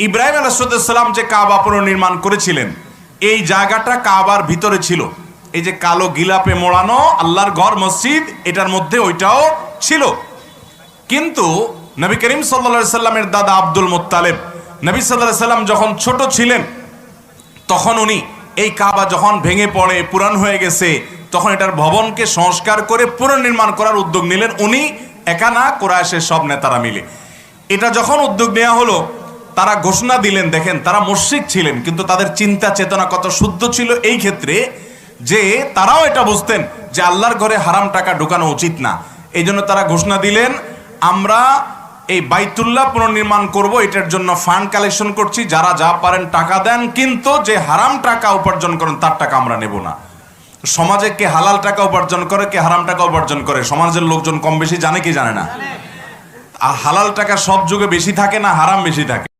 ইব্রাহিম আলাইহিস সালাম যে কাবা পুনর্নির্মাণ করেছিলেন, এই জায়গাটা কাবার ভিতরে ছিল। এই যে কালো গিলাপে মোড়ানো আল্লাহর ঘর মসজিদ, এটার মধ্যে ওইটাও ছিল। কিন্তু নবী করিম সাল্লাল্লাহু আলাইহি সাল্লামের দাদা আব্দুল মুত্তালিব, নবী সাল্লাল্লাহু আলাইহি সাল্লাম যখন ছোট ছিলেন, তখন উনি এই কাবা যখন ভেঙে পড়ে পুরান হয়ে গেছে, তখন এটার ভবনকে সংস্কার করে পুনর্নির্মাণ করার উদ্যোগ নিলেন। উনি একা না, কুরাইশের সব নেতারা মিলে। এটা যখন উদ্যোগ নেওয়া হলো, তারা ঘোষণা দিলেন, দেখেন তারা মুশরিক ছিলেন কিন্তু তাদের চিন্তা চেতনা কত শুদ্ধ ছিল এই ক্ষেত্রে, যে তারাও এটা বুঝতেন যে আল্লাহর ঘরে হারাম টাকা ঢুকানো উচিত না। এই জন্য তারা ঘোষণা দিলেন, আমরা এই বাইতুল্লাহ পুনর্নির্মাণ করব, এটার জন্য ফান্ড কালেকশন করছি, যারা যা পারেন টাকা দেন, কিন্তু যে হারাম টাকা উপার্জন করেন তার টাকা আমরা নেব না। সমাজে কে হালাল টাকা উপার্জন করে, কে হারাম টাকা উপার্জন করে, সমাজের লোকজন কম বেশি জানে কি জানে না? আর হালাল টাকা সব যুগে বেশি থাকে না, হারাম বেশি থাকে?